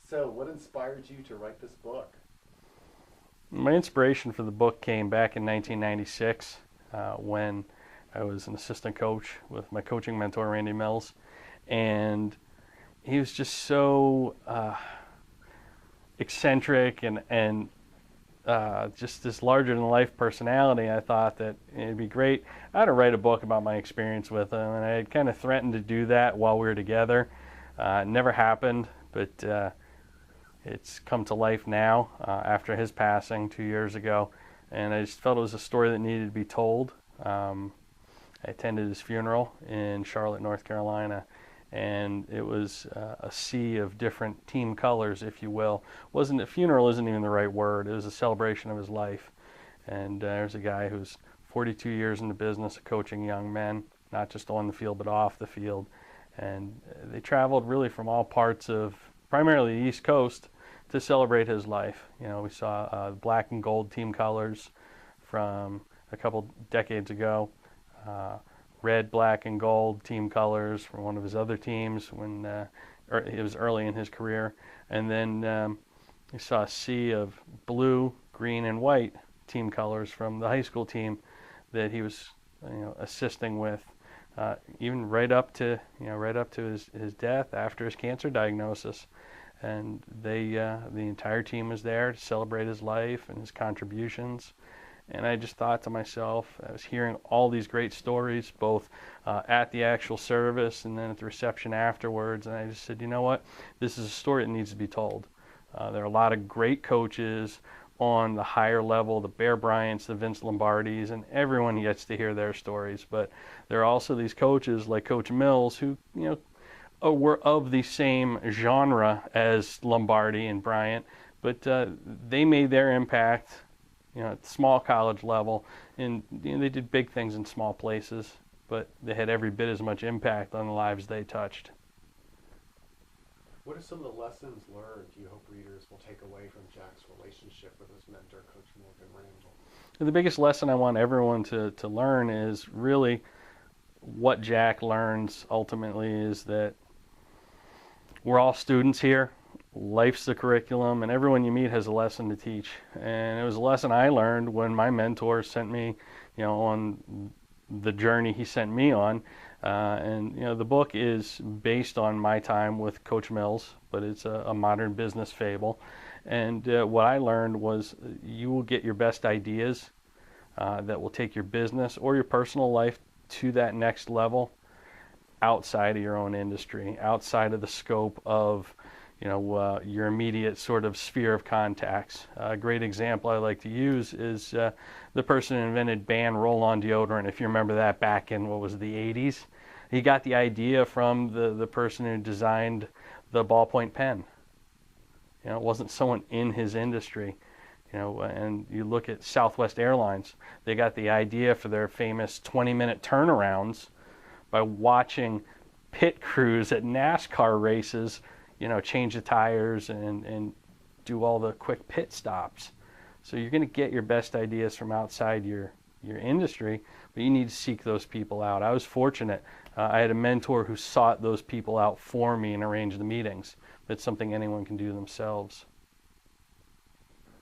So, what inspired you to write this book? My inspiration for the book came back in 1996 when I was an assistant coach with my coaching mentor, Randy Mills. And he was just so eccentric and just this larger-than-life personality. I thought that it'd be great. I had to write a book about my experience with him, and I had kind of threatened to do that while we were together. It never happened, but it's come to life now after his passing 2 years ago, and I just felt it was a story that needed to be told. I attended his funeral in Charlotte, North Carolina, and it was a sea of different team colors, if you will. Wasn't a funeral isn't even the right word. It was a celebration of his life. And there's a guy who's 42 years in the business of coaching young men, not just on the field but off the field. And they traveled really from all parts of primarily the East Coast to celebrate his life. You know, we saw black and gold team colors from a couple decades ago. Red, black, and gold team colors from one of his other teams when it was early in his career. And then you saw a sea of blue, green, and white team colors from the high school team that he was assisting with, even right up to his death after his cancer diagnosis. And the entire team was there to celebrate his life and his contributions. And I just thought to myself, I was hearing all these great stories, both at the actual service and then at the reception afterwards, and I just said, you know what, this is a story that needs to be told. There are a lot of great coaches on the higher level, the Bear Bryants, the Vince Lombardis, and everyone gets to hear their stories. But there are also these coaches like Coach Mills who, were of the same genre as Lombardi and Bryant, but they made their impact at the small college level, and they did big things in small places, but they had every bit as much impact on the lives they touched. What are some of the lessons learned you hope readers will take away from Jack's relationship with his mentor, Coach Morgan Randall? The biggest lesson I want everyone to learn is really what Jack learns ultimately is that we're all students here. Life's the curriculum, and everyone you meet has a lesson to teach. And it was a lesson I learned when my mentor sent me, on the journey he sent me on. And the book is based on my time with Coach Mills, but it's a modern business fable. And what I learned was you will get your best ideas that will take your business or your personal life to that next level outside of your own industry, outside of the scope of your immediate sort of sphere of contacts. A great example I like to use is the person who invented Ban roll-on deodorant, if you remember that back in, the 80s. He got the idea from the person who designed the ballpoint pen. It wasn't someone in his industry. And you look at Southwest Airlines, they got the idea for their famous 20-minute turnarounds by watching pit crews at NASCAR races change the tires and do all the quick pit stops. So you're going to get your best ideas from outside your industry, but you need to seek those people out. I was fortunate. I had a mentor who sought those people out for me and arranged the meetings. It's something anyone can do themselves.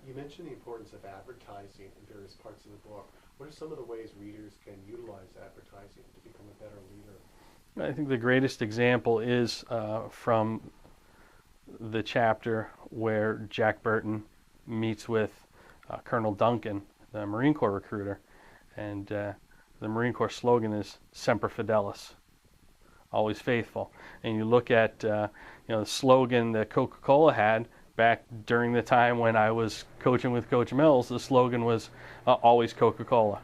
You mentioned the importance of advertising in various parts of the book. What are some of the ways readers can utilize advertising to become a better leader? I think the greatest example is from the chapter where Jack Burton meets with Colonel Duncan, the Marine Corps recruiter, and the Marine Corps slogan is Semper Fidelis, always faithful. And you look at the slogan that Coca Cola had back during the time when I was coaching with Coach Mills. The slogan was always Coca Cola.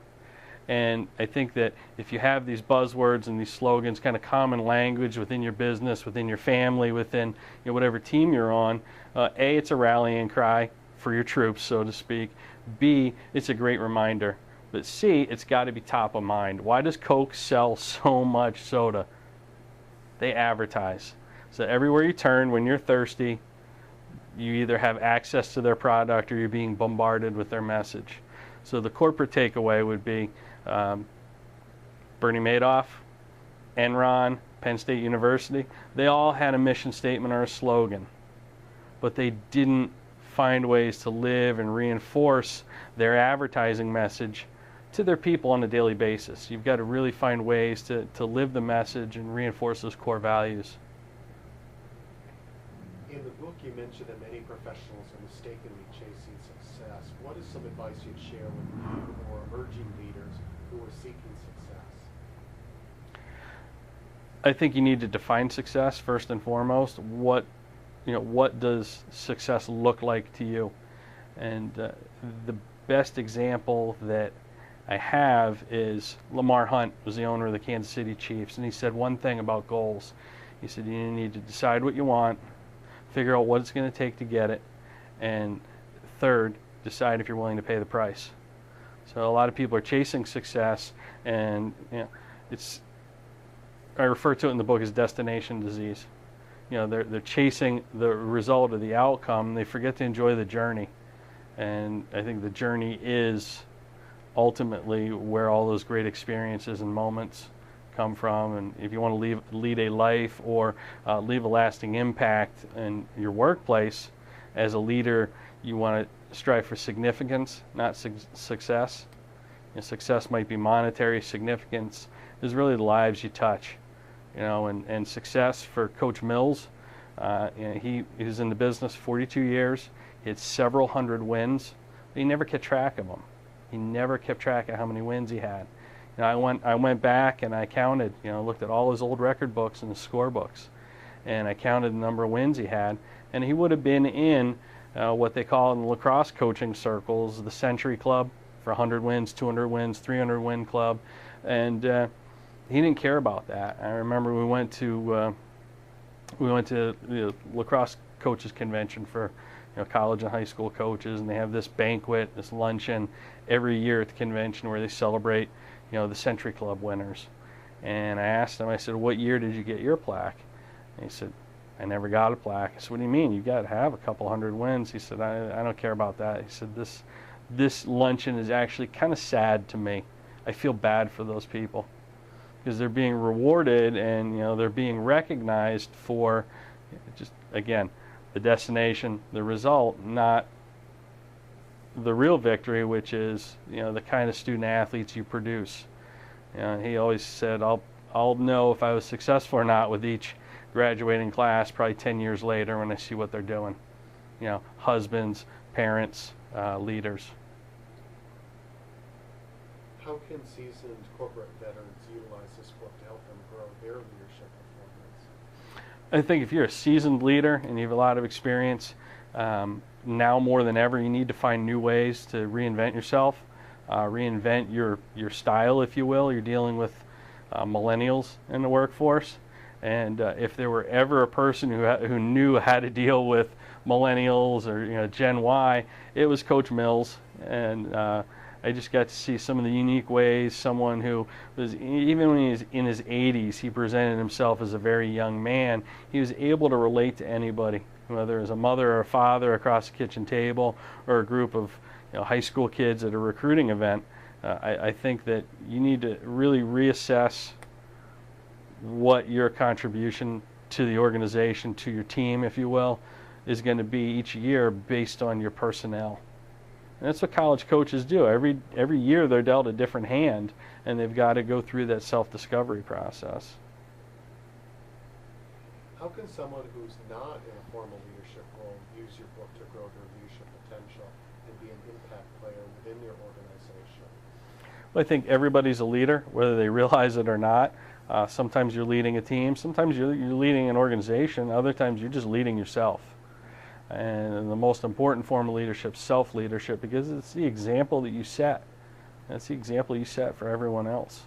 And I think that if you have these buzzwords and these slogans, kind of common language within your business, within your family, within whatever team you're on, A, it's a rallying cry for your troops, so to speak. B, it's a great reminder. But C, it's got to be top of mind. Why does Coke sell so much soda? They advertise. So everywhere you turn, when you're thirsty, you either have access to their product or you're being bombarded with their message. So the corporate takeaway would be Bernie Madoff, Enron, Penn State University, they all had a mission statement or a slogan. but they didn't find ways to live and reinforce their advertising message to their people on a daily basis. You've got to really find ways to live the message and reinforce those core values. In the book, you mentioned that many professionals are mistakenly chasing success. What is some advice you'd share with new or emerging leaders who are seeking success? I think you need to define success first and foremost. What does success look like to you? And the best example that I have is Lamar Hunt was the owner of the Kansas City Chiefs, and he said one thing about goals. He said you need to decide what you want, figure out what it's going to take to get it, and third, decide if you're willing to pay the price. So a lot of people are chasing success, and I refer to it in the book as destination disease. They're chasing the result of the outcome. They forget to enjoy the journey, and I think the journey is ultimately where all those great experiences and moments come from. And if you want to lead a life or leave a lasting impact in your workplace, as a leader, you want to strive for significance, not success. Success might be monetary. Significance is really the lives you touch. And success for Coach Mills, he was in the business 42 years. He had several hundred wins, but he never kept track of them. He never kept track of how many wins he had. I went back and I counted, looked at all his old record books and his score books, and I counted the number of wins he had, and he would have been in what they call in lacrosse coaching circles the Century Club for 100 wins, 200 wins, 300 win club, and he didn't care about that. I remember we went to the lacrosse coaches convention for college and high school coaches, and they have this banquet, this luncheon every year at the convention where they celebrate the Century Club winners. And I asked him, I said, what year did you get your plaque? And he said, I never got a plaque. I said, what do you mean? You got to have a couple hundred wins. He said, I don't care about that. He said, this luncheon is actually kind of sad to me. I feel bad for those people because they're being rewarded and they're being recognized for just, again, the destination, the result, not the real victory, which is the kind of student athletes you produce. He always said, I'll know if I was successful or not with each graduating class probably 10 years later when I see what they're doing. Husbands, parents, leaders. How can seasoned corporate veterans utilize this book to help them grow their leadership performance? I think if you're a seasoned leader and you have a lot of experience, now more than ever, you need to find new ways to reinvent yourself, reinvent your style, if you will. You're dealing with millennials in the workforce, and if there were ever a person who knew how to deal with millennials or Gen Y, it was Coach Mills. And I just got to see some of the unique ways someone who was, even when he was in his 80s, he presented himself as a very young man. He was able to relate to anybody, whether it was a mother or a father across the kitchen table or a group of high school kids at a recruiting event. I think that you need to really reassess what your contribution to the organization, to your team, if you will, is going to be each year based on your personnel. And that's what college coaches do. Every year they're dealt a different hand, and they've got to go through that self-discovery process. How can someone who's not in a formal leadership role use your book to grow their leadership potential and be an impact player within your organization? Well, I think everybody's a leader, whether they realize it or not. Sometimes you're leading a team. Sometimes you're leading an organization. Other times you're just leading yourself. And the most important form of leadership, self-leadership, because it's the example that you set. That's the example you set for everyone else.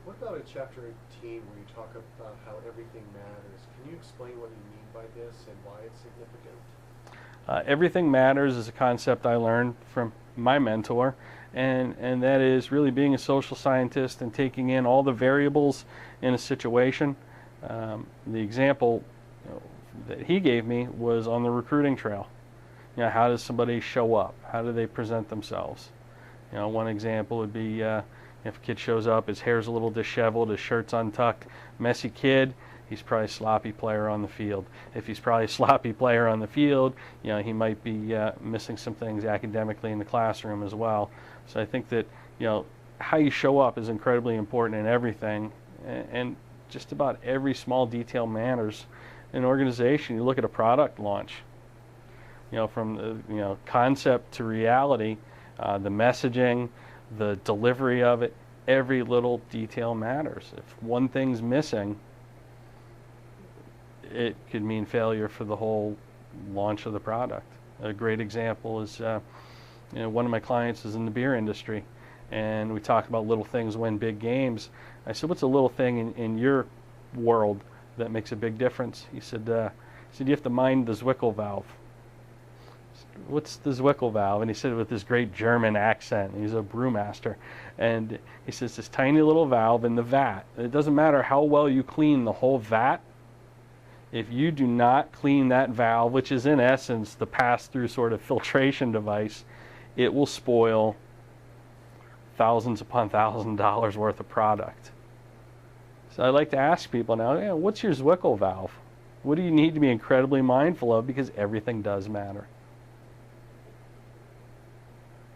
What about in Chapter 18 where you talk about how everything matters? Can you explain what you mean by this and why it's significant? Everything matters is a concept I learned from my mentor, and that is really being a social scientist and taking in all the variables in a situation. The example that he gave me was on the recruiting trail. How does somebody show up? How do they present themselves? One example would be if a kid shows up, his hair's a little disheveled, his shirt's untucked, messy kid, he's probably a sloppy player on the field. If he's probably a sloppy player on the field, he might be missing some things academically in the classroom as well. So I think that, how you show up is incredibly important in everything, and just about every small detail matters in an organization. You look at a product launch, from concept to reality, the messaging, the delivery of it, every little detail matters. If one thing's missing, it could mean failure for the whole launch of the product. A great example is, one of my clients is in the beer industry, and we talked about little things win big games. I said, what's a little thing in your world that makes a big difference? He said, you have to mind the Zwickle valve. What's the Zwickle valve? And he said it with this great German accent. He's a brewmaster. And he says, this tiny little valve in the vat. It doesn't matter how well you clean the whole vat. If you do not clean that valve, which is in essence the pass-through sort of filtration device, it will spoil thousands upon $1,000s worth of product. So I like to ask people now, what's your Zwickle valve? What do you need to be incredibly mindful of? Because everything does matter.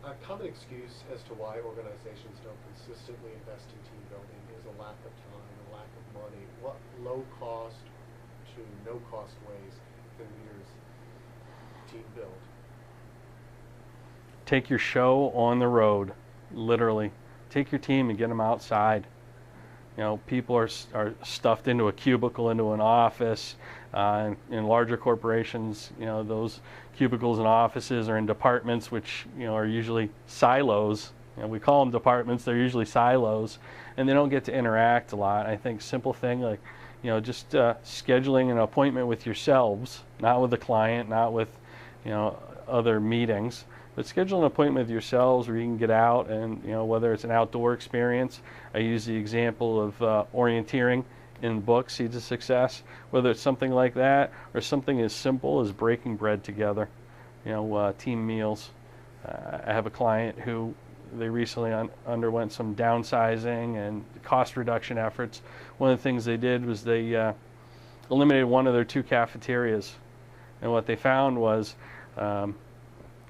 A common excuse as to why organizations don't consistently invest in team building is a lack of time, a lack of money. What low-cost to no-cost ways can leaders team build? Take your show on the road, literally. Take your team and get them outside. People are stuffed into a cubicle, into an office. In larger corporations, those cubicles and offices are in departments which, are usually silos. We call them departments, they're usually silos, and they don't get to interact a lot. I think simple thing like, just scheduling an appointment with yourselves, not with the client, not with, other meetings, but schedule an appointment with yourselves where you can get out and, whether it's an outdoor experience. I use the example of orienteering in the book, Seeds of Success, whether it's something like that or something as simple as breaking bread together, team meals. I have a client who they recently underwent some downsizing and cost reduction efforts. One of the things they did was they eliminated one of their 2 cafeterias. And what they found was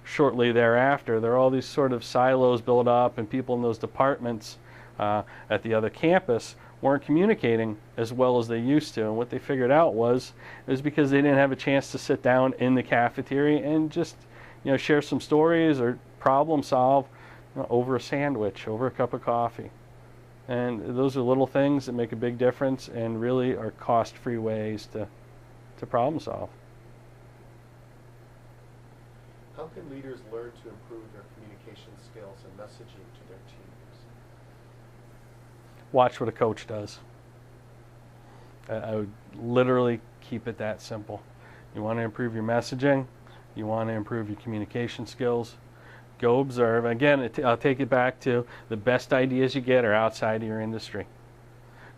shortly thereafter, there are all these sort of silos built up, and people in those departments at the other campus weren't communicating as well as they used to. And what they figured out was it was because they didn't have a chance to sit down in the cafeteria and just share some stories or problem solve over a sandwich, over a cup of coffee. And those are little things that make a big difference and really are cost-free ways to problem solve. How can leaders learn to improve their communication skills and messaging to their teams? Watch what a coach does. I would literally keep it that simple. You want to improve your messaging, you want to improve your communication skills, go observe. Again, I'll take it back to the best ideas you get are outside of your industry.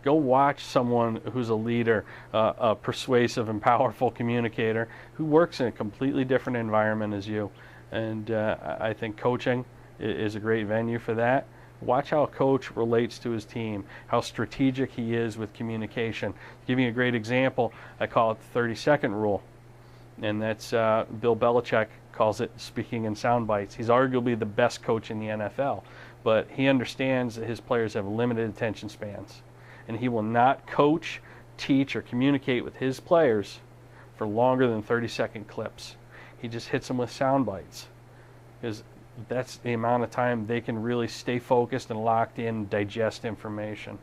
Go watch someone who's a leader, a persuasive and powerful communicator who works in a completely different environment as you. And I think coaching is a great venue for that. Watch how a coach relates to his team, how strategic he is with communication. Giving a great example, I call it the 30-second rule. And that's Bill Belichick calls it speaking in sound bites. He's arguably the best coach in the NFL, but he understands that his players have limited attention spans. And he will not coach, teach, or communicate with his players for longer than 30-second clips. He just hits them with sound bites, because that's the amount of time they can really stay focused and locked in, digest information.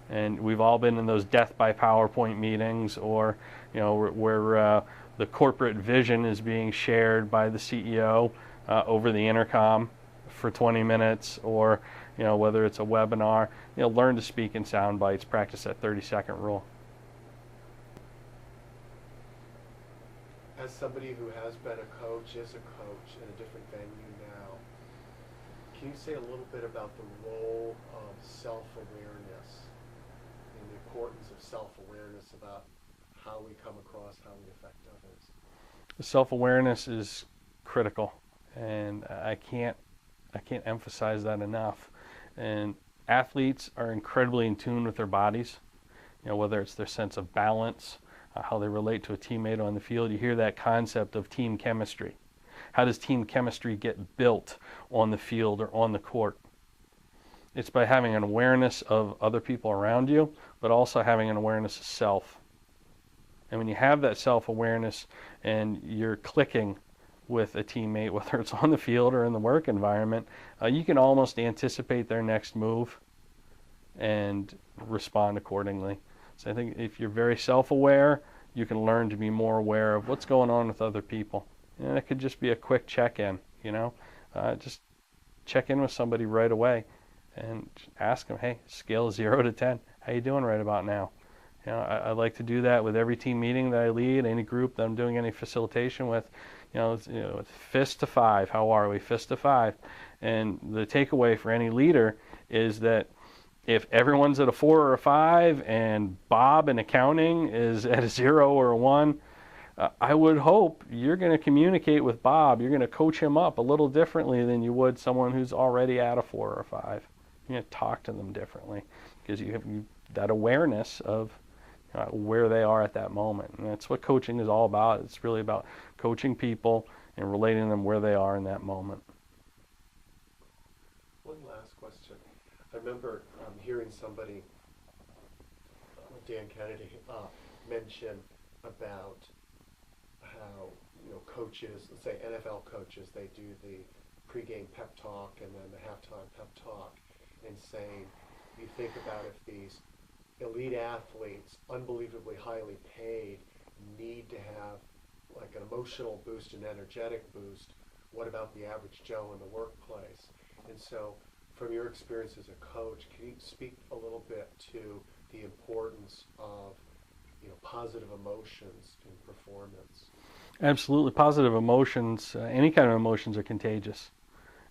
And we've all been in those death by PowerPoint meetings, or where the corporate vision is being shared by the CEO over the intercom for 20 minutes, or whether it's a webinar. Learn to speak in sound bites. Practice that 30-second rule. As somebody who has been a coach, is a coach in a different venue now, can you say a little bit about the role of self-awareness and the importance of self-awareness about how we come across, how we affect others? Self-awareness is critical, and I can't emphasize that enough. And athletes are incredibly in tune with their bodies. whether it's their sense of balance, how they relate to a teammate on the field. You hear that concept of team chemistry. How does team chemistry get built on the field or on the court? It's by having an awareness of other people around you, but also having an awareness of self. And when you have that self-awareness and you're clicking with a teammate, whether it's on the field or in the work environment, you can almost anticipate their next move and respond accordingly. So I think if you're very self-aware, you can learn to be more aware of what's going on with other people. And it could just be a quick check-in, just check in with somebody right away and ask them, hey, scale 0 to 10, how you doing right about now? I like to do that with every team meeting that I lead, any group that I'm doing any facilitation with. Fist to 5, how are we? Fist to 5. And the takeaway for any leader is that if everyone's at a 4 or a 5 and Bob in accounting is at a 0 or a 1, I would hope you're going to communicate with Bob. You're going to coach him up a little differently than you would someone who's already at a 4 or a 5. You're going to talk to them differently because you have that awareness of where they are at that moment. And that's what coaching is all about. It's really about coaching people and relating them where they are in that moment. One last question. I remember hearing somebody, Dan Kennedy, mention about how coaches, let's say NFL coaches, they do the pregame pep talk and then the halftime pep talk, and saying, you think about if these elite athletes, unbelievably highly paid, need to have like an emotional boost, an energetic boost, what about the average Joe in the workplace? And so from your experience as a coach, can you speak a little bit to the importance of positive emotions in performance? Absolutely. Positive emotions, any kind of emotions, are contagious.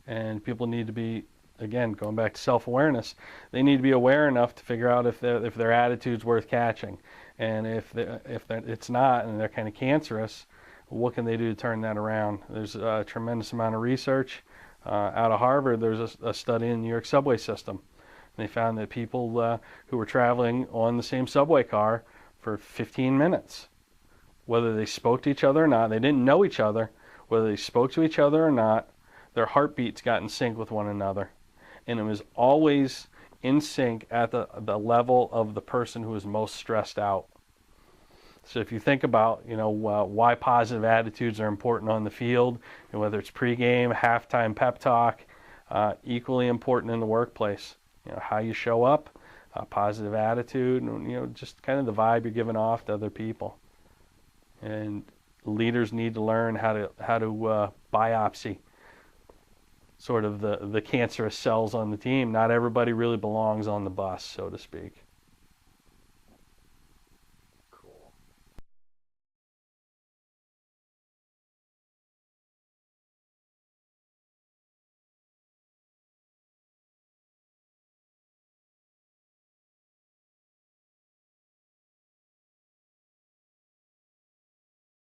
And people need to be, again, going back to self-awareness, they need to be aware enough to figure out if their attitude's worth catching. And if it's not and they're kind of cancerous, what can they do to turn that around? There's a tremendous amount of research. Out of Harvard, there's a study in the New York subway system. They found that people who were traveling on the same subway car for 15 minutes, whether they spoke to each other or not, they didn't know each other, whether they spoke to each other or not, their heartbeats got in sync with one another. And it was always in sync at the level of the person who was most stressed out. So if you think about, why positive attitudes are important on the field, and whether it's pregame, halftime pep talk, equally important in the workplace. How you show up, positive attitude, and, just kind of the vibe you're giving off to other people. And leaders need to learn how to biopsy sort of the cancerous cells on the team. Not everybody really belongs on the bus, so to speak.